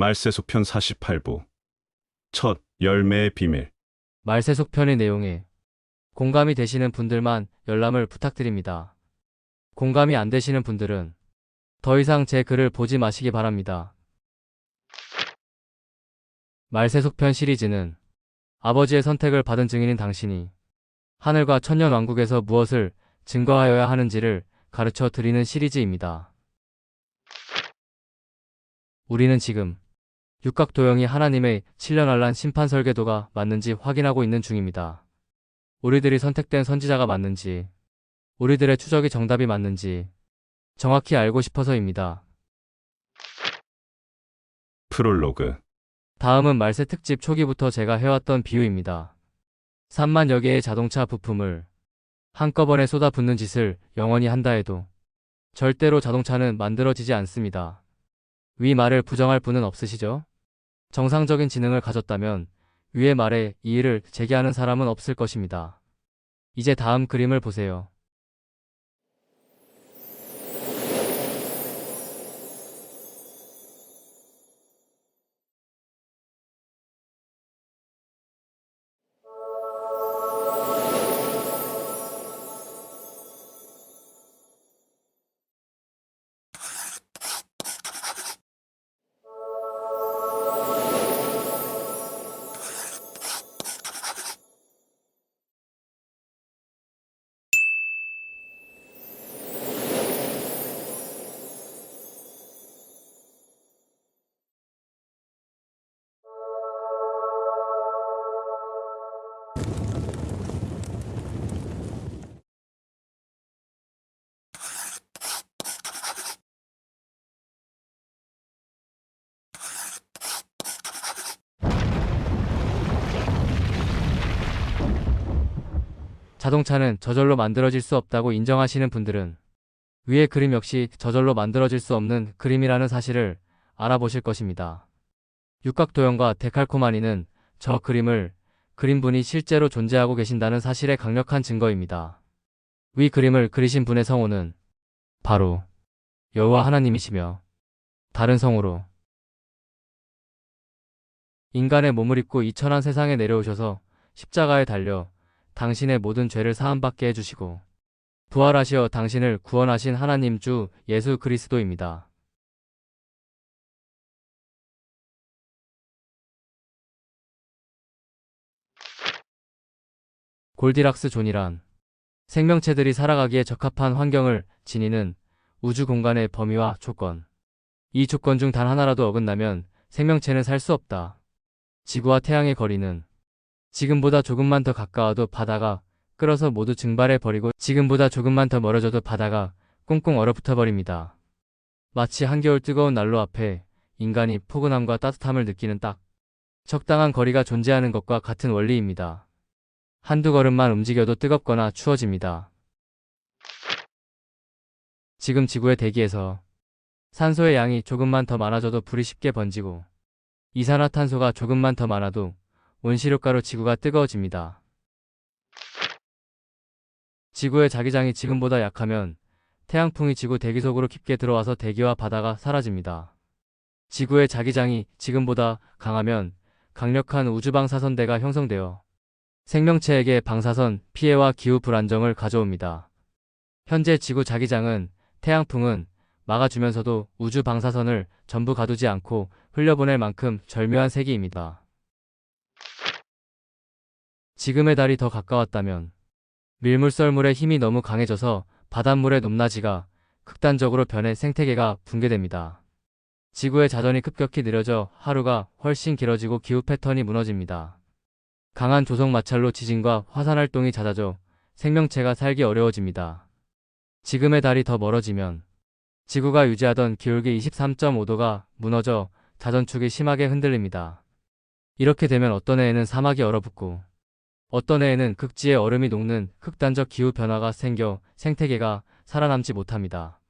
말세속편 48부 첫 열매의 비밀. 말세속편의 내용에 공감이 되시는 분들만 열람을 부탁드립니다. 공감이 안 되시는 분들은 더 이상 제 글을 보지 마시기 바랍니다. 말세속편 시리즈는 아버지의 선택을 받은 증인인 당신이 하늘과 천년왕국에서 무엇을 증거하여야 하는지를 가르쳐 드리는 시리즈입니다. 우리는 지금 육각도형이 하나님의 7년환란 심판 설계도가 맞는지 확인하고 있는 중입니다. 우리들이 선택된 선지자가 맞는지, 우리들의 추적이 정답이 맞는지 정확히 알고 싶어서입니다. 프롤로그. 다음은 말세 특집 초기부터 제가 해왔던 비유입니다. 3만여 개의 자동차 부품을 한꺼번에 쏟아붓는 짓을 영원히 한다 해도 절대로 자동차는 만들어지지 않습니다. 위 말을 부정할 분은 없으시죠? 정상적인 지능을 가졌다면 위의 말에 이의를 제기하는 사람은 없을 것입니다. 이제 다음 그림을 보세요. 자동차는 저절로 만들어질 수 없다고 인정하시는 분들은 위의 그림 역시 저절로 만들어질 수 없는 그림이라는 사실을 알아보실 것입니다. 육각도형과 데칼코마니는 저 그림을 그린 분이 실제로 존재하고 계신다는 사실의 강력한 증거입니다. 위 그림을 그리신 분의 성호는 바로 여호와 하나님이시며 다른 성호로 인간의 몸을 입고 이 천한 세상에 내려오셔서 십자가에 달려 당신의 모든 죄를 사함받게 해주시고 부활하시어 당신을 구원하신 하나님 주 예수 그리스도입니다. 골디락스 존이란 생명체들이 살아가기에 적합한 환경을 지니는 우주 공간의 범위와 조건. 이 조건 중 단 하나라도 어긋나면 생명체는 살 수 없다. 지구와 태양의 거리는 지금보다 조금만 더 가까워도 바다가 끓어서 모두 증발해버리고 지금보다 조금만 더 멀어져도 바다가 꽁꽁 얼어붙어버립니다. 마치 한겨울 뜨거운 난로 앞에 인간이 포근함과 따뜻함을 느끼는 딱 적당한 거리가 존재하는 것과 같은 원리입니다. 한두 걸음만 움직여도 뜨겁거나 추워집니다. 지금 지구의 대기에서 산소의 양이 조금만 더 많아져도 불이 쉽게 번지고 이산화탄소가 조금만 더 많아도 온실효과로 지구가 뜨거워집니다. 지구의 자기장이 지금보다 약하면 태양풍이 지구 대기 속으로 깊게 들어와서 대기와 바다가 사라집니다. 지구의 자기장이 지금보다 강하면 강력한 우주방사선대가 형성되어 생명체에게 방사선 피해와 기후 불안정을 가져옵니다. 현재 지구 자기장은 태양풍은 막아주면서도 우주 방사선을 전부 가두지 않고 흘려보낼 만큼 절묘한 세기입니다. 지금의 달이 더 가까웠다면 밀물썰물의 힘이 너무 강해져서 바닷물의 높낮이가 극단적으로 변해 생태계가 붕괴됩니다. 지구의 자전이 급격히 느려져 하루가 훨씬 길어지고 기후 패턴이 무너집니다. 강한 조성 마찰로 지진과 화산활동이 잦아져 생명체가 살기 어려워집니다. 지금의 달이 더 멀어지면 지구가 유지하던 기울기 23.5도가 무너져 자전축이 심하게 흔들립니다. 이렇게 되면 어떤 해에는 사막이 얼어붙고 어떤 해에는 극지의 얼음이 녹는 극단적 기후 변화가 생겨 생태계가 살아남지 못합니다.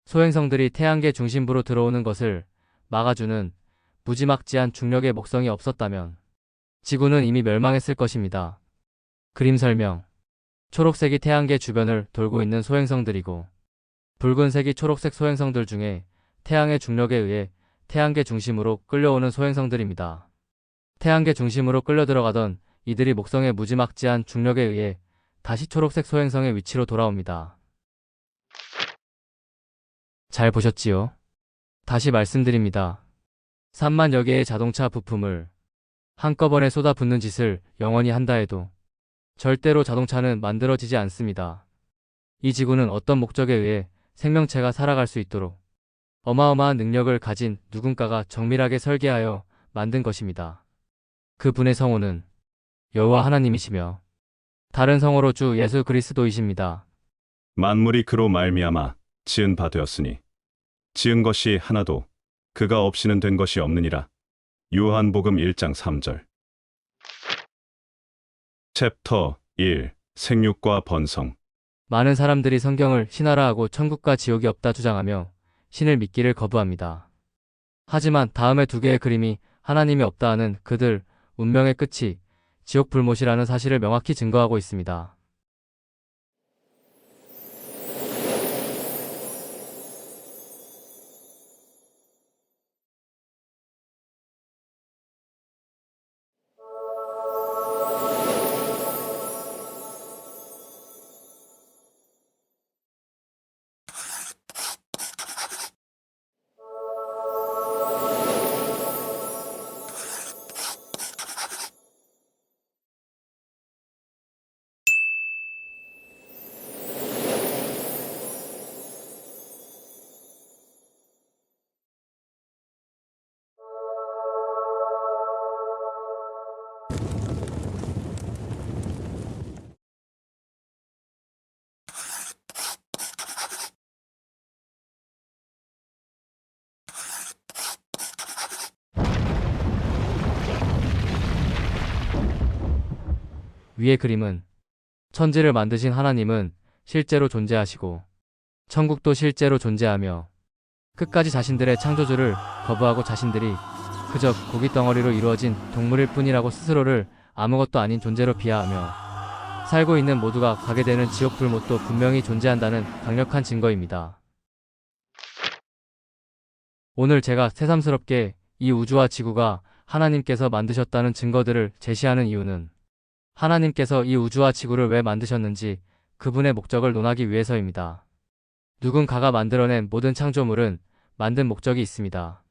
소행성들이 태양계 중심부로 들어오는 것을 막아주는 무지막지한 중력의 목성이 없었다면 지구는 이미 멸망했을 것입니다. 그림 설명. 초록색이 태양계 주변을 돌고 있는 소행성들이고, 붉은색이 초록색 소행성들 중에 태양의 중력에 의해 태양계 중심으로 끌려오는 소행성들입니다. 태양계 중심으로 끌려 들어가던 이들이 목성의 무지막지한 중력에 의해 다시 초록색 소행성의 위치로 돌아옵니다. 잘 보셨지요? 다시 말씀드립니다. 3만여 개의 자동차 부품을 한꺼번에 쏟아붓는 짓을 영원히 한다 해도 절대로 자동차는 만들어지지 않습니다. 이 지구는 어떤 목적에 의해 생명체가 살아갈 수 있도록 어마어마한 능력을 가진 누군가가 정밀하게 설계하여 만든 것입니다. 그 분의 성호는 여호와 하나님이시며 다른 성호로 주 예수 그리스도이십니다. 만물이 그로 말미암아 지은 바 되었으니 지은 것이 하나도 그가 없이는 된 것이 없느니라. 요한복음 1장 3절. 챕터 1. 생육과 번성. 많은 사람들이 성경을 신화라하고 천국과 지옥이 없다 주장하며 신을 믿기를 거부합니다. 하지만 다음의 두 개의 그림이 하나님이 없다 하는 그들 운명의 끝이 지옥 불못이라는 사실을 명확히 증거하고 있습니다. 위의 그림은 천지를 만드신 하나님은 실제로 존재하시고 천국도 실제로 존재하며 끝까지 자신들의 창조주를 거부하고 자신들이 그저 고깃덩어리로 이루어진 동물일 뿐이라고 스스로를 아무것도 아닌 존재로 비하하며 살고 있는 모두가 가게 되는 지옥 불못도 분명히 존재한다는 강력한 증거입니다. 오늘 제가 새삼스럽게 이 우주와 지구가 하나님께서 만드셨다는 증거들을 제시하는 이유는 하나님께서 이 우주와 지구를 왜 만드셨는지 그분의 목적을 논하기 위해서입니다. 누군가가 만들어낸 모든 창조물은 만든 목적이 있습니다.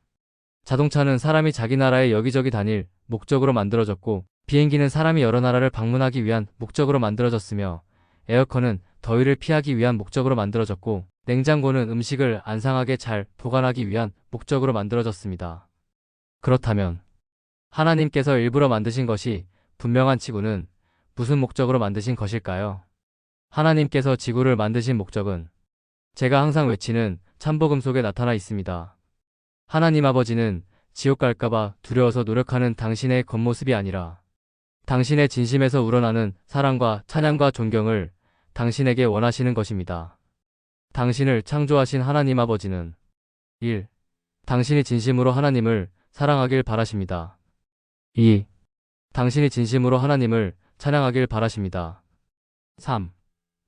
자동차는 사람이 자기 나라에 여기저기 다닐 목적으로 만들어졌고, 비행기는 사람이 여러 나라를 방문하기 위한 목적으로 만들어졌으며, 에어컨은 더위를 피하기 위한 목적으로 만들어졌고, 냉장고는 음식을 안상하게 잘 보관하기 위한 목적으로 만들어졌습니다. 그렇다면 하나님께서 일부러 만드신 것이 분명한 지구는 무슨 목적으로 만드신 것일까요? 하나님께서 지구를 만드신 목적은 제가 항상 외치는 참복음 속에 나타나 있습니다. 하나님 아버지는 지옥 갈까봐 두려워서 노력하는 당신의 겉모습이 아니라 당신의 진심에서 우러나는 사랑과 찬양과 존경을 당신에게 원하시는 것입니다. 당신을 창조하신 하나님 아버지는 1. 당신이 진심으로 하나님을 사랑하길 바라십니다. 2. 당신이 진심으로 하나님을 찬양하길 바라십니다. 3.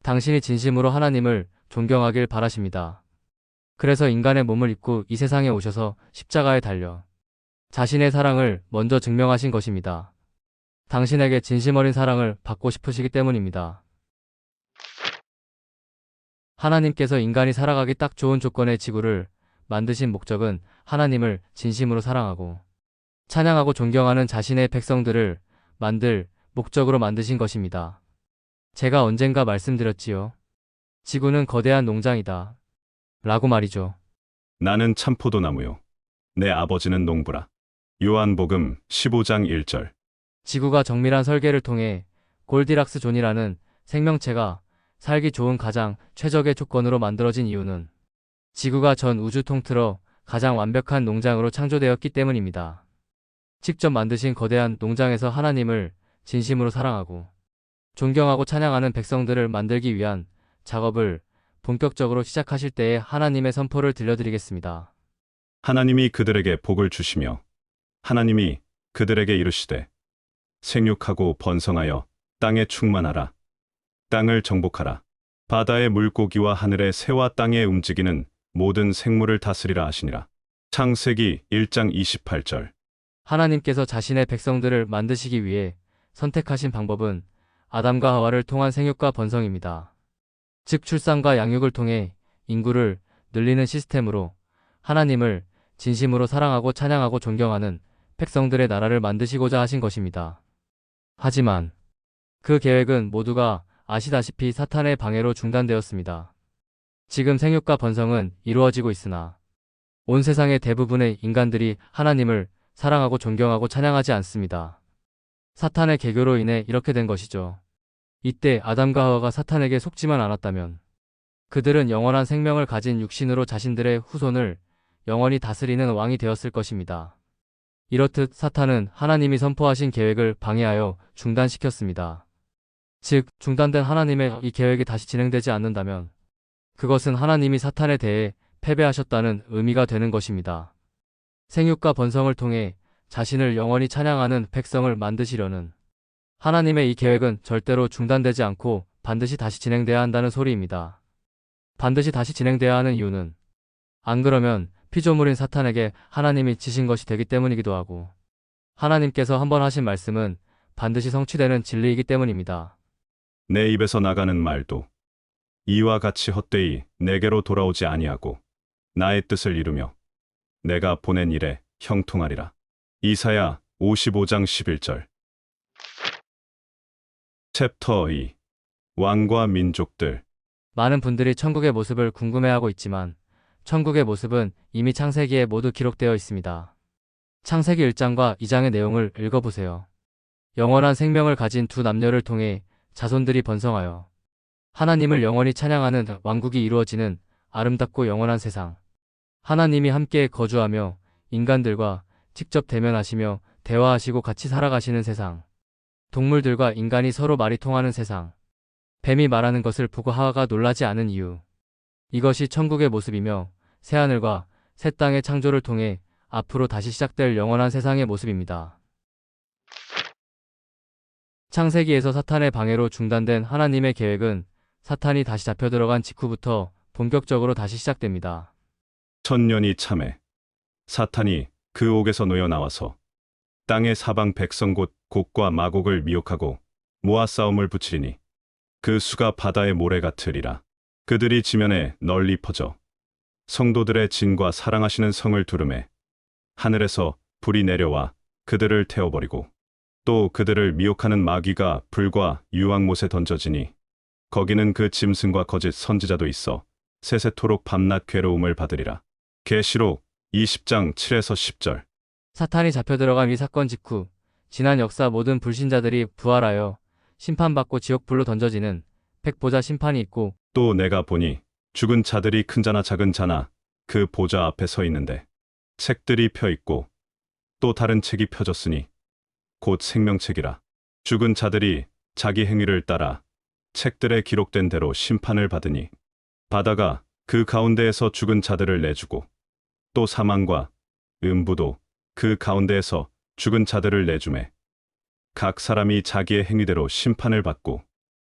당신이 진심으로 하나님을 존경하길 바라십니다. 그래서 인간의 몸을 입고 이 세상에 오셔서 십자가에 달려 자신의 사랑을 먼저 증명하신 것입니다. 당신에게 진심 어린 사랑을 받고 싶으시기 때문입니다. 하나님께서 인간이 살아가기 딱 좋은 조건의 지구를 만드신 목적은 하나님을 진심으로 사랑하고 찬양하고 존경하는 자신의 백성들을 만들 목적으로 만드신 것입니다. 제가 언젠가 말씀드렸지요. 지구는 거대한 농장이다. 라고 말이죠. 나는 참포도나무요. 내 아버지는 농부라. 요한복음 15장 1절. 지구가 정밀한 설계를 통해 골디락스 존이라는 생명체가 살기 좋은 가장 최적의 조건으로 만들어진 이유는 지구가 전 우주 통틀어 가장 완벽한 농장으로 창조되었기 때문입니다. 직접 만드신 거대한 농장에서 하나님을 진심으로 사랑하고 존경하고 찬양하는 백성들을 만들기 위한 작업을 본격적으로 시작하실 때에 하나님의 선포를 들려드리겠습니다. 하나님이 그들에게 복을 주시며 하나님이 그들에게 이르시되 생육하고 번성하여 땅에 충만하라. 땅을 정복하라. 바다의 물고기와 하늘의 새와 땅에 움직이는 모든 생물을 다스리라 하시니라. 창세기 1장 28절. 하나님께서 자신의 백성들을 만드시기 위해 선택하신 방법은 아담과 하와를 통한 생육과 번성입니다. 즉 출산과 양육을 통해 인구를 늘리는 시스템으로 하나님을 진심으로 사랑하고 찬양하고 존경하는 백성들의 나라를 만드시고자 하신 것입니다. 하지만 그 계획은 모두가 아시다시피 사탄의 방해로 중단되었습니다. 지금 생육과 번성은 이루어지고 있으나 온 세상의 대부분의 인간들이 하나님을 사랑하고 존경하고 찬양하지 않습니다. 사탄의 개교로 인해 이렇게 된 것이죠. 이때 아담과 하와가 사탄에게 속지만 않았다면 그들은 영원한 생명을 가진 육신으로 자신들의 후손을 영원히 다스리는 왕이 되었을 것입니다. 이렇듯 사탄은 하나님이 선포하신 계획을 방해하여 중단시켰습니다. 즉, 중단된 하나님의 이 계획이 다시 진행되지 않는다면 그것은 하나님이 사탄에 대해 패배하셨다는 의미가 되는 것입니다. 생육과 번성을 통해 자신을 영원히 찬양하는 백성을 만드시려는 하나님의 이 계획은 절대로 중단되지 않고 반드시 다시 진행돼야 한다는 소리입니다. 반드시 다시 진행돼야 하는 이유는 안 그러면 피조물인 사탄에게 하나님이 지신 것이 되기 때문이기도 하고 하나님께서 한번 하신 말씀은 반드시 성취되는 진리이기 때문입니다. 내 입에서 나가는 말도 이와 같이 헛되이 내게로 돌아오지 아니하고 나의 뜻을 이루며 내가 보낸 일에 형통하리라. 이사야 55장 11절. 챕터 2. 왕과 민족들. 많은 분들이 천국의 모습을 궁금해하고 있지만 천국의 모습은 이미 창세기에 모두 기록되어 있습니다. 창세기 1장과 2장의 내용을 읽어보세요. 영원한 생명을 가진 두 남녀를 통해 자손들이 번성하여 하나님을 영원히 찬양하는 왕국이 이루어지는 아름답고 영원한 세상. 하나님이 함께 거주하며 인간들과 직접 대면하시며 대화하시고 같이 살아가시는 세상. 동물들과 인간이 서로 말이 통하는 세상. 뱀이 말하는 것을 보고 하와가 놀라지 않은 이유. 이것이 천국의 모습이며 새하늘과 새 땅의 창조를 통해 앞으로 다시 시작될 영원한 세상의 모습입니다. 창세기에서 사탄의 방해로 중단된 하나님의 계획은 사탄이 다시 잡혀들어간 직후부터 본격적으로 다시 시작됩니다. 천년이 참해 사탄이 그 옥에서 놓여 나와서 땅의 사방 백성 곧 곡과 마곡을 미혹하고 모아 싸움을 붙이리니 그 수가 바다의 모래 같으리라. 그들이 지면에 널리 퍼져 성도들의 진과 사랑하시는 성을 두르매 하늘에서 불이 내려와 그들을 태워버리고 또 그들을 미혹하는 마귀가 불과 유황못에 던져지니 거기는 그 짐승과 거짓 선지자도 있어 세세토록 밤낮 괴로움을 받으리라. 계시록 20장 7에서 10절. 사탄이 잡혀들어간 이 사건 직후 지난 역사 모든 불신자들이 부활하여 심판받고 지옥불로 던져지는 백보자 심판이 있고 또 내가 보니 죽은 자들이 큰 자나 작은 자나 그 보좌 앞에 서 있는데 책들이 펴 있고 또 다른 책이 펴졌으니 곧 생명책이라. 죽은 자들이 자기 행위를 따라 책들에 기록된 대로 심판을 받으니 바다가 그 가운데에서 죽은 자들을 내주고 또 사망과 음부도 그 가운데에서 죽은 자들을 내주매 각 사람이 자기의 행위대로 심판을 받고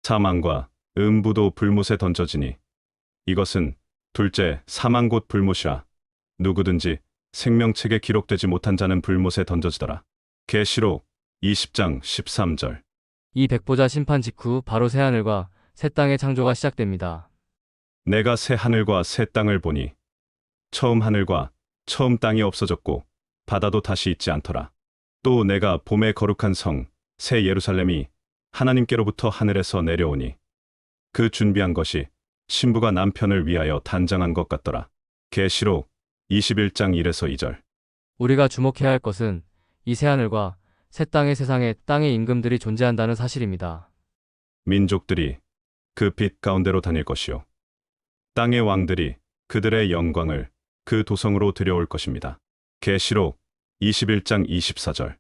사망과 음부도 불못에 던져지니 이것은 둘째 사망 곧 불못이라. 누구든지 생명책에 기록되지 못한 자는 불못에 던져지더라. 계시록 20장 13절. 이 백보자 심판 직후 바로 새하늘과 새 땅의 창조가 시작됩니다. 내가 새 하늘과 새 땅을 보니 처음 하늘과 처음 땅이 없어졌고 바다도 다시 있지 않더라. 또 내가 봄의 거룩한 성 새 예루살렘이 하나님께로부터 하늘에서 내려오니 그 준비한 것이 신부가 남편을 위하여 단장한 것 같더라. 계시록 21장 1에서 2절. 우리가 주목해야 할 것은 이 새하늘과 새 땅의 세상에 땅의 임금들이 존재한다는 사실입니다. 민족들이 그 빛 가운데로 다닐 것이요 땅의 왕들이 그들의 영광을 그 도성으로 들여올 것입니다. 계시록 21장 24절.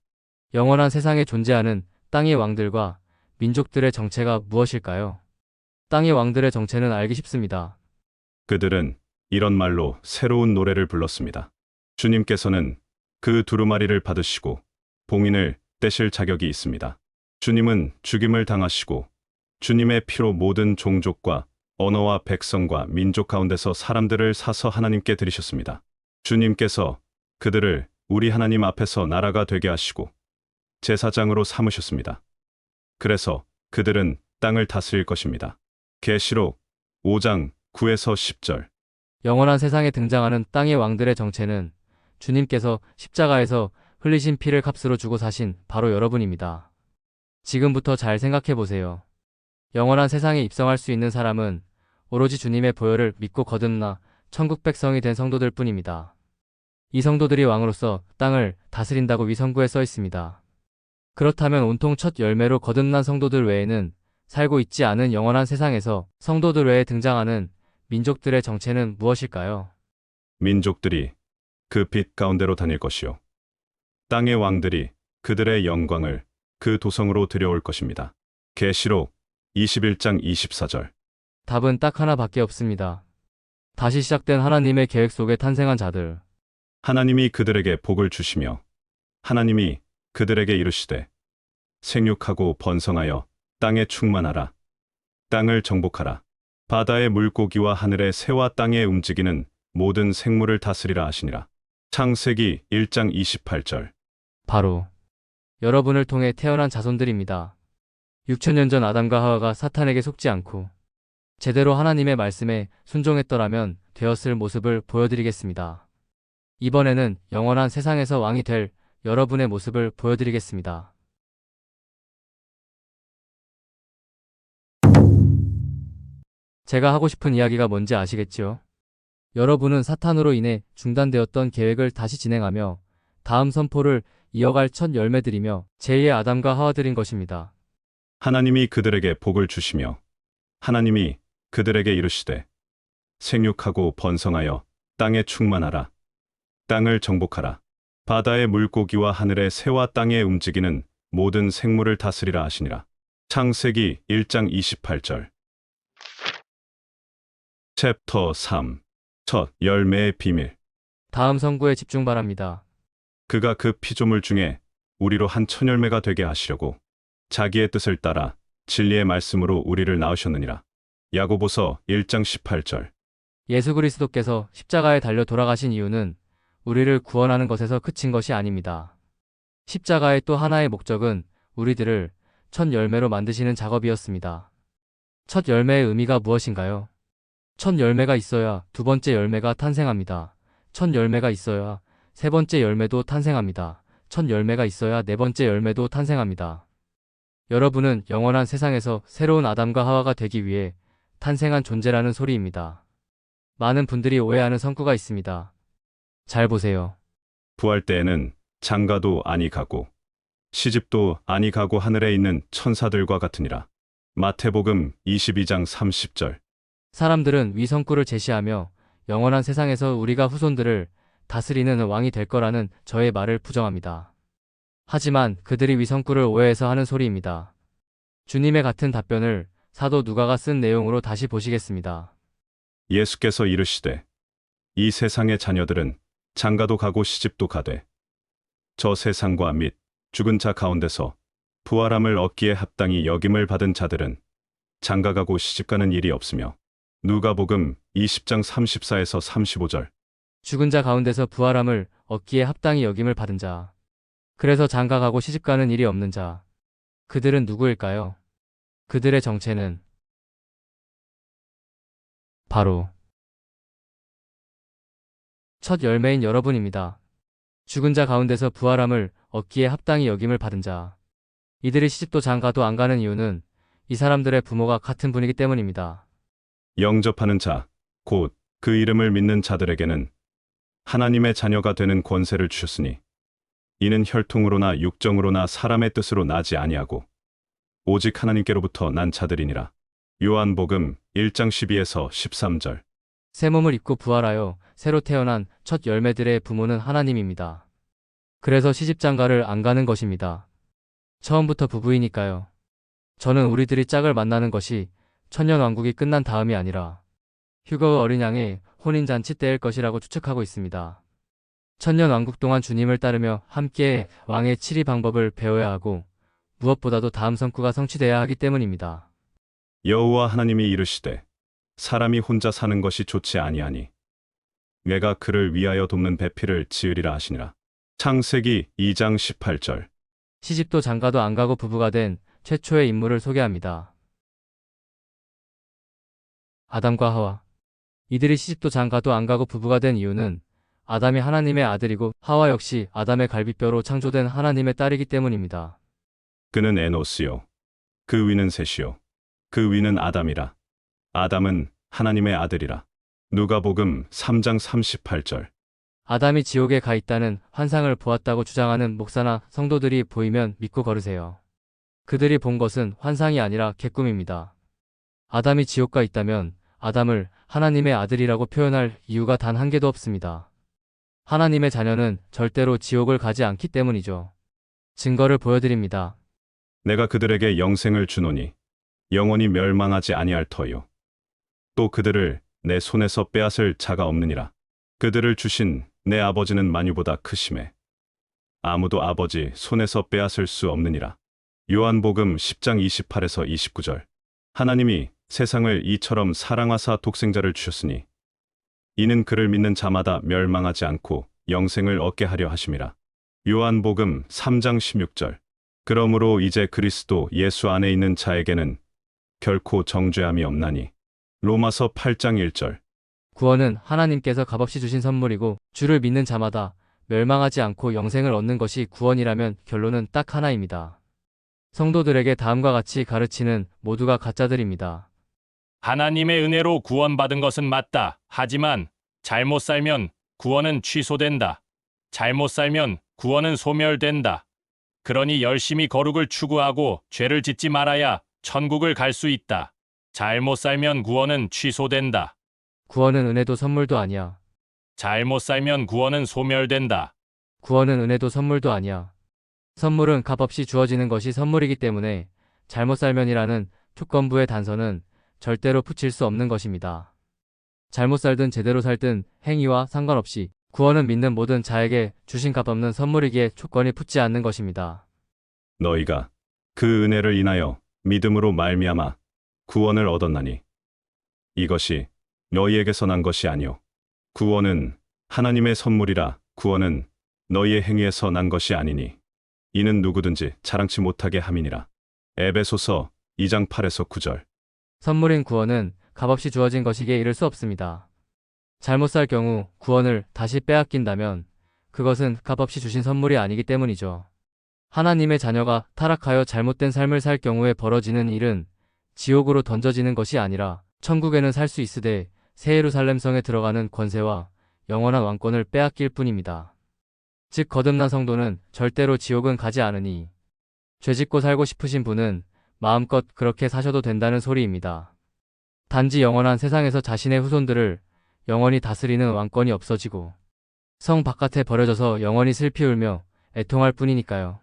영원한 세상에 존재하는 땅의 왕들과 민족들의 정체가 무엇일까요? 땅의 왕들의 정체는 알기 쉽습니다. 그들은 이런 말로 새로운 노래를 불렀습니다. 주님께서는 그 두루마리를 받으시고 봉인을 떼실 자격이 있습니다. 주님은 죽임을 당하시고 주님의 피로 모든 종족과 언어와 백성과 민족 가운데서 사람들을 사서 하나님께 드리셨습니다. 주님께서 그들을 우리 하나님 앞에서 나라가 되게 하시고 제사장으로 삼으셨습니다. 그래서 그들은 땅을 다스릴 것입니다. 계시록 5장 9에서 10절. 영원한 세상에 등장하는 땅의 왕들의 정체는 주님께서 십자가에서 흘리신 피를 값으로 주고 사신 바로 여러분입니다. 지금부터 잘 생각해 보세요. 영원한 세상에 입성할 수 있는 사람은 오로지 주님의 보혈을 믿고 거듭나 천국 백성이 된 성도들 뿐입니다. 이 성도들이 왕으로서 땅을 다스린다고 위성구에 써 있습니다. 그렇다면 온통 첫 열매로 거듭난 성도들 외에는 살고 있지 않은 영원한 세상에서 성도들 외에 등장하는 민족들의 정체는 무엇일까요? 민족들이 그 빛 가운데로 다닐 것이요. 땅의 왕들이 그들의 영광을 그 도성으로 들여올 것입니다. 계시록 21장 24절. 답은 딱 하나밖에 없습니다. 다시 시작된 하나님의 계획 속에 탄생한 자들. 하나님이 그들에게 복을 주시며 하나님이 그들에게 이르시되 생육하고 번성하여 땅에 충만하라. 땅을 정복하라. 바다의 물고기와 하늘의 새와 땅에 움직이는 모든 생물을 다스리라 하시니라. 창세기 1장 28절. 바로 여러분을 통해 태어난 자손들입니다. 6천년 전 아담과 하와가 사탄에게 속지 않고 제대로 하나님의 말씀에 순종했더라면 되었을 모습을 보여드리겠습니다. 이번에는 영원한 세상에서 왕이 될 여러분의 모습을 보여드리겠습니다. 제가 하고 싶은 이야기가 뭔지 아시겠지요? 여러분은 사탄으로 인해 중단되었던 계획을 다시 진행하며 다음 선포를 이어갈 첫 열매들이며 제2의 아담과 하와들인 것입니다. 하나님이 그들에게 복을 주시며 하나님이 그들에게 이르시되 생육하고 번성하여 땅에 충만하라. 땅을 정복하라. 바다의 물고기와 하늘의 새와 땅에 움직이는 모든 생물을 다스리라 하시니라. 창세기 1장 28절. 챕터 3. 첫 열매의 비밀. 다음 선구에 집중 바랍니다. 그가 그 피조물 중에 우리로 한 천 열매가 되게 하시려고 자기의 뜻을 따라 진리의 말씀으로 우리를 낳으셨느니라. 야고보서 1장 18절. 예수 그리스도께서 십자가에 달려 돌아가신 이유는 우리를 구원하는 것에서 그친 것이 아닙니다. 십자가의 또 하나의 목적은 우리들을 첫 열매로 만드시는 작업이었습니다. 첫 열매의 의미가 무엇인가요? 첫 열매가 있어야 두 번째 열매가 탄생합니다. 첫 열매가 있어야 세 번째 열매도 탄생합니다. 첫 열매가 있어야 네 번째 열매도 탄생합니다. 여러분은 영원한 세상에서 새로운 아담과 하와가 되기 위해 탄생한 존재라는 소리입니다. 많은 분들이 오해하는 성구가 있습니다. 잘 보세요. 부활 때에는 장가도 아니 가고 시집도 아니 가고 하늘에 있는 천사들과 같으니라. 마태복음 22장 30절. 사람들은 위 성구를 제시하며 영원한 세상에서 우리가 후손들을 다스리는 왕이 될 거라는 저의 말을 부정합니다. 하지만 그들이 위 성구를 오해해서 하는 소리입니다. 주님의 같은 답변을 사도 누가가 쓴 내용으로 다시 보시겠습니다. 예수께서 이르시되 이 세상의 자녀들은 장가도 가고 시집도 가되 저 세상과 및 죽은 자 가운데서 부활함을 얻기에 합당히 여김을 받은 자들은 장가가고 시집가는 일이 없으며 누가복음 20장 34에서 35절. 죽은 자 가운데서 부활함을 얻기에 합당히 여김을 받은 자. 그래서 장가가고 시집가는 일이 없는 자. 그들은 누구일까요? 그들의 정체는 바로 첫 열매인 여러분입니다. 죽은 자 가운데서 부활함을 얻기에 합당히 여김을 받은 자. 이들이 시집도 장가도 안 가는 이유는 이 사람들의 부모가 같은 분이기 때문입니다. 영접하는 자, 곧 그 이름을 믿는 자들에게는 하나님의 자녀가 되는 권세를 주셨으니 이는 혈통으로나 육정으로나 사람의 뜻으로 나지 아니하고 오직 하나님께로부터 난 자들이니라. 요한복음 1장 12에서 13절. 새 몸을 입고 부활하여 새로 태어난 첫 열매들의 부모는 하나님입니다. 그래서 시집장가를 안 가는 것입니다. 처음부터 부부이니까요. 저는 우리들이 짝을 만나는 것이 천년왕국이 끝난 다음이 아니라 휴거 어린 양의 혼인잔치 때일 것이라고 추측하고 있습니다. 천년왕국 동안 주님을 따르며 함께 왕의 치리 방법을 배워야 하고 무엇보다도 다음 성구가 성취돼야 하기 때문입니다. 여호와 하나님이 이르시되 사람이 혼자 사는 것이 좋지 아니하니 내가 그를 위하여 돕는 배필을 지으리라 하시니라. 창세기 2장 18절. 시집도 장가도 안 가고 부부가 된 최초의 인물을 소개합니다. 아담과 하와. 이들이 시집도 장가도 안 가고 부부가 된 이유는 아담이 하나님의 아들이고 하와 역시 아담의 갈비뼈로 창조된 하나님의 딸이기 때문입니다. 그는 에노스요. 그 위는 셋이요. 그 위는 아담이라. 아담은 하나님의 아들이라. 누가복음 3장 38절. 아담이 지옥에 가 있다는 환상을 보았다고 주장하는 목사나 성도들이 보이면 믿고 걸으세요. 그들이 본 것은 환상이 아니라 개꿈입니다. 아담이 지옥 가 있다면 아담을 하나님의 아들이라고 표현할 이유가 단 한 개도 없습니다. 하나님의 자녀는 절대로 지옥을 가지 않기 때문이죠. 증거를 보여드립니다. 내가 그들에게 영생을 주노니 영원히 멸망하지 아니할 터요. 또 그들을 내 손에서 빼앗을 자가 없느니라. 그들을 주신 내 아버지는 만유보다 크심에 아무도 아버지 손에서 빼앗을 수 없느니라. 요한복음 10장 28에서 29절. 하나님이 세상을 이처럼 사랑하사 독생자를 주셨으니 이는 그를 믿는 자마다 멸망하지 않고 영생을 얻게 하려 하심이라. 요한복음 3장 16절. 그러므로 이제 그리스도 예수 안에 있는 자에게는 결코 정죄함이 없나니. 로마서 8장 1절. 구원은 하나님께서 값없이 주신 선물이고 주를 믿는 자마다 멸망하지 않고 영생을 얻는 것이 구원이라면 결론은 딱 하나입니다. 성도들에게 다음과 같이 가르치는 모두가 가짜들입니다. 하나님의 은혜로 구원받은 것은 맞다. 하지만 잘못 살면 구원은 취소된다. 잘못 살면 구원은 소멸된다. 그러니 열심히 거룩을 추구하고 죄를 짓지 말아야 천국을 갈 수 있다. 잘못 살면 구원은 취소된다. 구원은 은혜도 선물도 아니야. 잘못 살면 구원은 소멸된다. 구원은 은혜도 선물도 아니야. 선물은 값없이 주어지는 것이 선물이기 때문에 잘못 살면이라는 조건부의 단서는 절대로 붙일 수 없는 것입니다. 잘못 살든 제대로 살든 행위와 상관없이 구원은 믿는 모든 자에게 주신 값없는 선물이기에 조건이 붙지 않는 것입니다. 너희가 그 은혜를 인하여 믿음으로 말미암아 구원을 얻었나니 이것이 너희에게서 난 것이 아니요 구원은 하나님의 선물이라. 구원은 너희의 행위에서 난 것이 아니니 이는 누구든지 자랑치 못하게 함이니라. 에베소서 2장 8에서 9절. 선물인 구원은 값없이 주어진 것이기에 이를 수 없습니다. 잘못 살 경우 구원을 다시 빼앗긴다면 그것은 값없이 주신 선물이 아니기 때문이죠. 하나님의 자녀가 타락하여 잘못된 삶을 살 경우에 벌어지는 일은 지옥으로 던져지는 것이 아니라 천국에는 살 수 있으되 새 예루살렘 성에 들어가는 권세와 영원한 왕권을 빼앗길 뿐입니다. 즉 거듭난 성도는 절대로 지옥은 가지 않으니 죄짓고 살고 싶으신 분은 마음껏 그렇게 사셔도 된다는 소리입니다. 단지 영원한 세상에서 자신의 후손들을 영원히 다스리는 왕권이 없어지고 성 바깥에 버려져서 영원히 슬피 울며 애통할 뿐이니까요.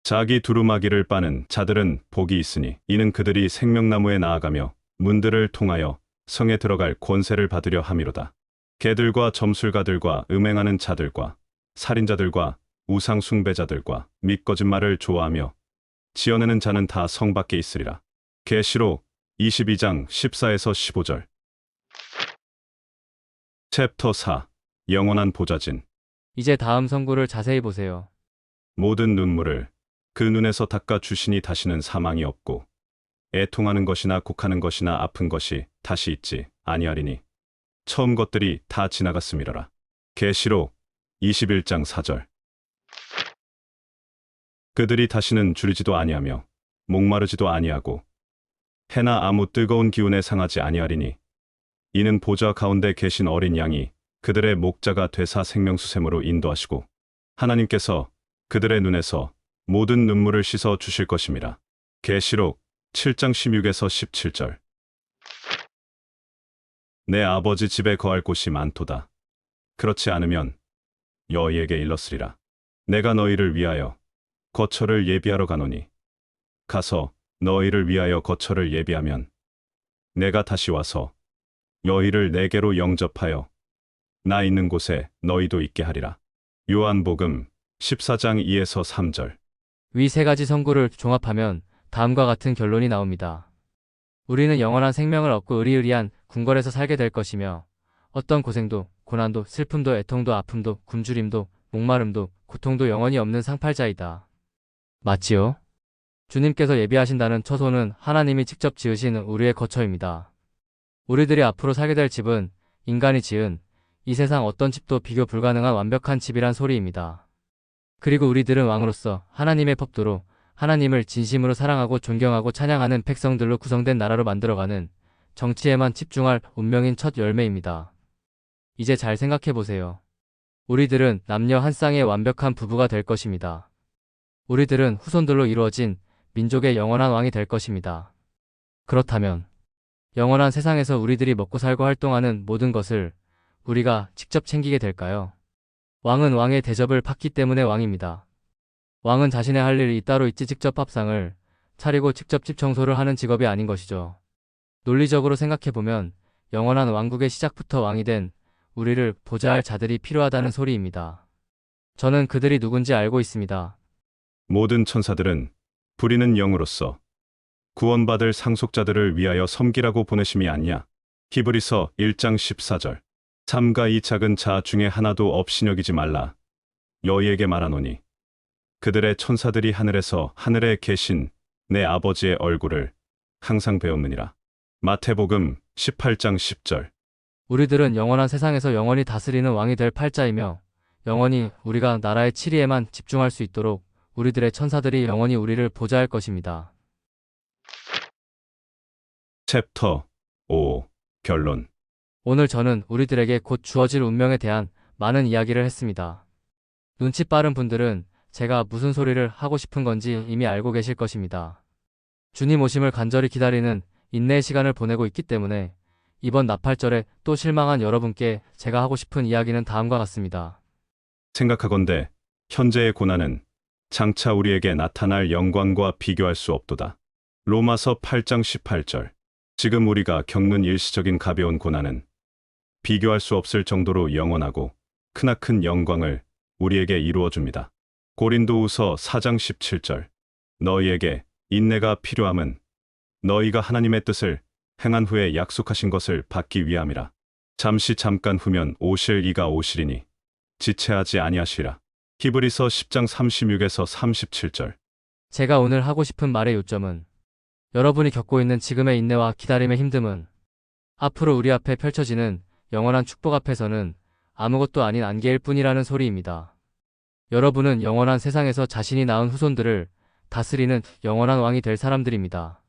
자기 두루마기를 빠는 자들은 복이 있으니 이는 그들이 생명나무에 나아가며 문들을 통하여 성에 들어갈 권세를 받으려 함이로다. 개들과 점술가들과 음행하는 자들과 살인자들과 우상 숭배자들과 및 거짓말을 좋아하며 지어내는 자는 다 성 밖에 있으리라. 계시록 22장 14에서 15절. 챕터 4. 영원한 보좌진. 이제 다음 성구를 자세히 보세요. 모든 눈물을 그 눈에서 닦아 주시니 다시는 사망이 없고 애통하는 것이나 곡하는 것이나 아픈 것이 다시 있지 아니하리니 처음 것들이 다 지나갔음이라라. 계시록 21장 4절. 그들이 다시는 줄이지도 아니하며 목마르지도 아니하고 해나 아무 뜨거운 기운에 상하지 아니하리니 이는 보좌 가운데 계신 어린 양이 그들의 목자가 되사 생명수샘으로 인도하시고 하나님께서 그들의 눈에서 모든 눈물을 씻어 주실 것임이라. 계시록 7장 16에서 17절. 내 아버지 집에 거할 곳이 많도다. 그렇지 않으면 너희에게 일렀으리라. 내가 너희를 위하여 거처를 예비하러 가노니 가서 너희를 위하여 거처를 예비하면 내가 다시 와서 너희를 내게로 영접하여 나 있는 곳에 너희도 있게 하리라. 요한복음 14장 2에서 3절. 위 세 가지 성구를 종합하면 다음과 같은 결론이 나옵니다. 우리는 영원한 생명을 얻고 의리의리한 궁궐에서 살게 될 것이며 어떤 고생도, 고난도, 슬픔도, 애통도, 아픔도, 굶주림도, 목마름도, 고통도 영원히 없는 상팔자이다. 맞지요? 주님께서 예비하신다는 처소는 하나님이 직접 지으신 우리의 거처입니다. 우리들이 앞으로 살게 될 집은 인간이 지은 이 세상 어떤 집도 비교 불가능한 완벽한 집이란 소리입니다. 그리고 우리들은 왕으로서 하나님의 법도로 하나님을 진심으로 사랑하고 존경하고 찬양하는 백성들로 구성된 나라로 만들어가는 정치에만 집중할 운명인 첫 열매입니다. 이제 잘 생각해 보세요. 우리들은 남녀 한 쌍의 완벽한 부부가 될 것입니다. 우리들은 후손들로 이루어진 민족의 영원한 왕이 될 것입니다. 그렇다면 영원한 세상에서 우리들이 먹고 살고 활동하는 모든 것을 우리가 직접 챙기게 될까요? 왕은 왕의 대접을 받기 때문에 왕입니다. 왕은 자신의 할 일이 따로 있지 직접 밥상을 차리고 직접 집 청소를 하는 직업이 아닌 것이죠. 논리적으로 생각해보면 영원한 왕국의 시작부터 왕이 된 우리를 보좌할 자들이 필요하다는 소리입니다. 저는 그들이 누군지 알고 있습니다. 모든 천사들은 부리는 영으로서 구원받을 상속자들을 위하여 섬기라고 보내심이 아니냐. 히브리서 1장 14절. 삼가 이 작은 자 중에 하나도 업신여기지 말라. 너희에게 말하노니 그들의 천사들이 하늘에서 하늘에 계신 내 아버지의 얼굴을 항상 배우느니라. 마태복음 18장 10절. 우리들은 영원한 세상에서 영원히 다스리는 왕이 될 팔자이며 영원히 우리가 나라의 치리에만 집중할 수 있도록 우리들의 천사들이 영원히 우리를 보좌할 것입니다. 챕터 5. 결론. 오늘 저는 우리들에게 곧 주어질 운명에 대한 많은 이야기를 했습니다. 눈치 빠른 분들은 제가 무슨 소리를 하고 싶은 건지 이미 알고 계실 것입니다. 주님 오심을 간절히 기다리는 인내의 시간을 보내고 있기 때문에 이번 나팔절에 또 실망한 여러분께 제가 하고 싶은 이야기는 다음과 같습니다. 생각하건대 현재의 고난은 장차 우리에게 나타날 영광과 비교할 수 없도다. 로마서 8장 18절. 지금 우리가 겪는 일시적인 가벼운 고난은 비교할 수 없을 정도로 영원하고 크나큰 영광을 우리에게 이루어 줍니다. 고린도후서 4장 17절. 너희에게 인내가 필요함은 너희가 하나님의 뜻을 행한 후에 약속하신 것을 받기 위함이라. 잠깐 후면 오실 이가 오시리니 지체하지 아니하시라. 히브리서 10장 36에서 37절. 제가 오늘 하고 싶은 말의 요점은 여러분이 겪고 있는 지금의 인내와 기다림의 힘듦은 앞으로 우리 앞에 펼쳐지는 영원한 축복 앞에서는 아무것도 아닌 안개일 뿐이라는 소리입니다. 여러분은 영원한 세상에서 자신이 낳은 후손들을 다스리는 영원한 왕이 될 사람들입니다.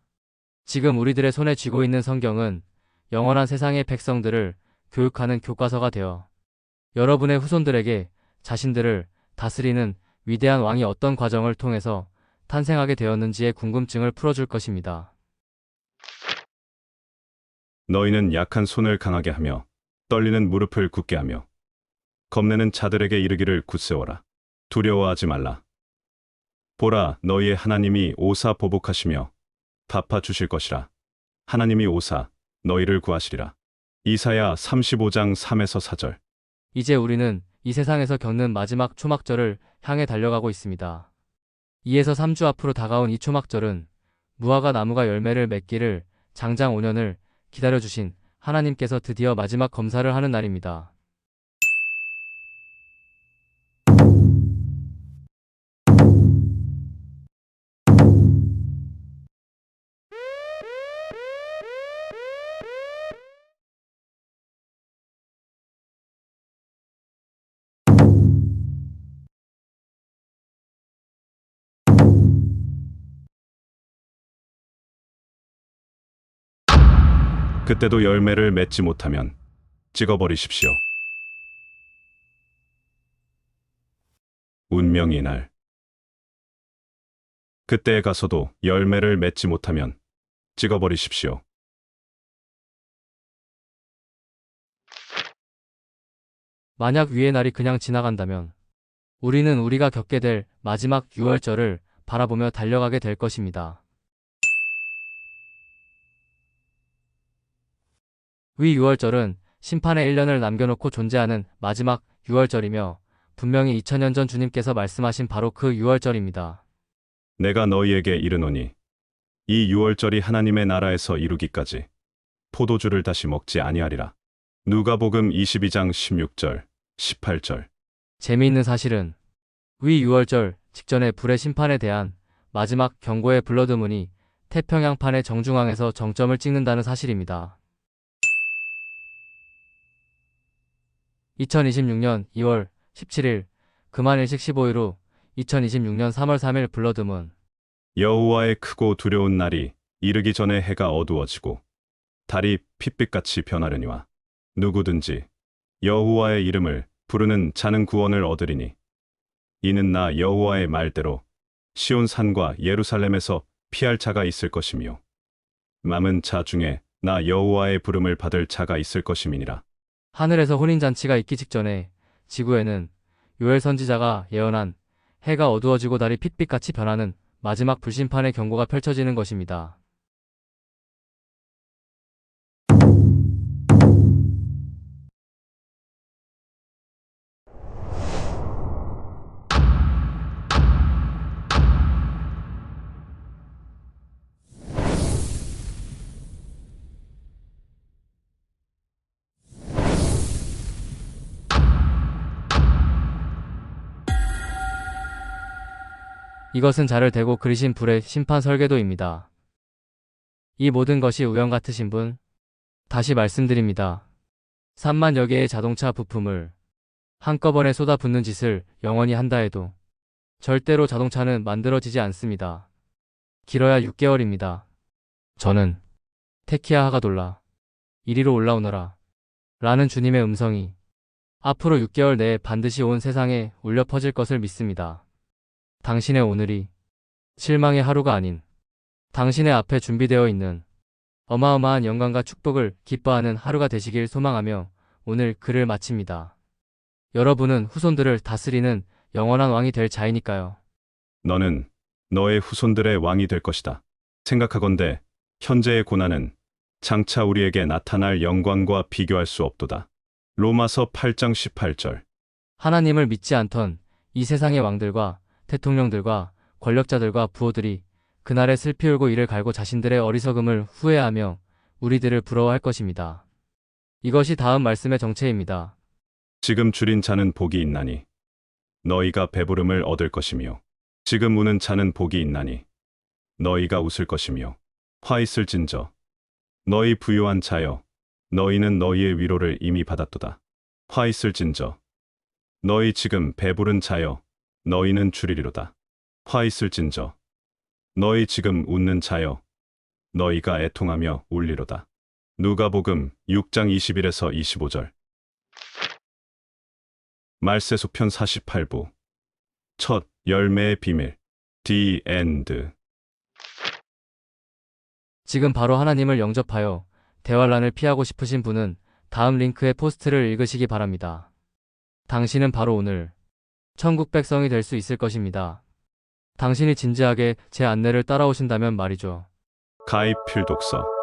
지금 우리들의 손에 쥐고 있는 성경은 영원한 세상의 백성들을 교육하는 교과서가 되어 여러분의 후손들에게 자신들을 다스리는 위대한 왕이 어떤 과정을 통해서 탄생하게 되었는지의 궁금증을 풀어줄 것입니다. 너희는 약한 손을 강하게 하며 떨리는 무릎을 굳게 하며 겁내는 자들에게 이르기를 굳세워라. 두려워하지 말라. 보라, 너희의 하나님이 오사 보복하시며 갚아 주실 것이라. 하나님이 오사 너희를 구하시리라. 이사야 35장 3에서 4절. 이제 우리는 이 세상에서 겪는 마지막 초막절을 향해 달려가고 있습니다. 2에서 3주 앞으로 다가온 이 초막절은 무화과 나무가 열매를 맺기를 장장 5년을 기다려주신 하나님께서 드디어 마지막 검사를 하는 날입니다. 그때도 열매를 맺지 못하면 찍어버리십시오. 운명의 날. 그때에 가서도 열매를 맺지 못하면 찍어버리십시오. 만약 위의 날이 그냥 지나간다면 우리는 우리가 겪게 될 마지막 유월절을 바라보며 달려가게 될 것입니다. 위 유월절은 심판의 1년을 남겨놓고 존재하는 마지막 유월절이며 분명히 2000년 전 주님께서 말씀하신 바로 그 유월절입니다. 내가 너희에게 이르노니 이 유월절이 하나님의 나라에서 이루기까지 포도주를 다시 먹지 아니하리라. 누가복음 22장 16절, 18절. 재미있는 사실은 위 6월절 직전에 불의 심판에 대한 마지막 경고의 블러드문이 태평양판의 정중앙에서 정점을 찍는다는 사실입니다. 2026년 2월 17일 금한일식 15일 후 2026년 3월 3일 블러드문. 여호와의 크고 두려운 날이 이르기 전에 해가 어두워지고 달이 핏빛같이 변하려니와 누구든지 여호와의 이름을 부르는 자는 구원을 얻으리니 이는 나 여호와의 말대로 시온 산과 예루살렘에서 피할 자가 있을 것이며 남은 자 중에 나 여호와의 부름을 받을 자가 있을 것임이니라. 하늘에서 혼인잔치가 있기 직전에 지구에는 요엘 선지자가 예언한 해가 어두워지고 달이 핏빛같이 변하는 마지막 불심판의 경고가 펼쳐지는 것입니다. 이것은 자를 대고 그리신 불의 심판 설계도입니다. 이 모든 것이 우연 같으신 분? 다시 말씀드립니다. 3만여 개의 자동차 부품을 한꺼번에 쏟아붓는 짓을 영원히 한다 해도 절대로 자동차는 만들어지지 않습니다. 길어야 6개월입니다. 저는 테키야 하가돌라 이리로 올라오너라 라는 주님의 음성이 앞으로 6개월 내에 반드시 온 세상에 울려 퍼질 것을 믿습니다. 당신의 오늘이 실망의 하루가 아닌 당신의 앞에 준비되어 있는 어마어마한 영광과 축복을 기뻐하는 하루가 되시길 소망하며 오늘 글을 마칩니다. 여러분은 후손들을 다스리는 영원한 왕이 될 자이니까요. 너는 너의 후손들의 왕이 될 것이다. 생각하건대 현재의 고난은 장차 우리에게 나타날 영광과 비교할 수 없도다. 로마서 8장 18절. 하나님을 믿지 않던 이 세상의 왕들과 대통령들과 권력자들과 부호들이 그날에 슬피 울고 이를 갈고 자신들의 어리석음을 후회하며 우리들을 부러워할 것입니다. 이것이 다음 말씀의 정체입니다. 지금 줄인 자는 복이 있나니 너희가 배부름을 얻을 것이며 지금 우는 자는 복이 있나니 너희가 웃을 것이며 화 있을진저 너희 부유한 자여 너희는 너희의 위로를 이미 받았도다. 화 있을진저 너희 지금 배부른 자여 너희는 줄이리로다. 화 있을진저 너희 지금 웃는 자여 너희가 애통하며 울리로다. 누가복음 6장 21에서 25절. 말세소편 48부. 첫 열매의 비밀. The End. 지금 바로 하나님을 영접하여 대환란을 피하고 싶으신 분은 다음 링크의 포스트를 읽으시기 바랍니다. 당신은 바로 오늘 천국 백성이 될 수 있을 것입니다. 당신이 진지하게 제 안내를 따라오신다면 말이죠. 가입 필독서.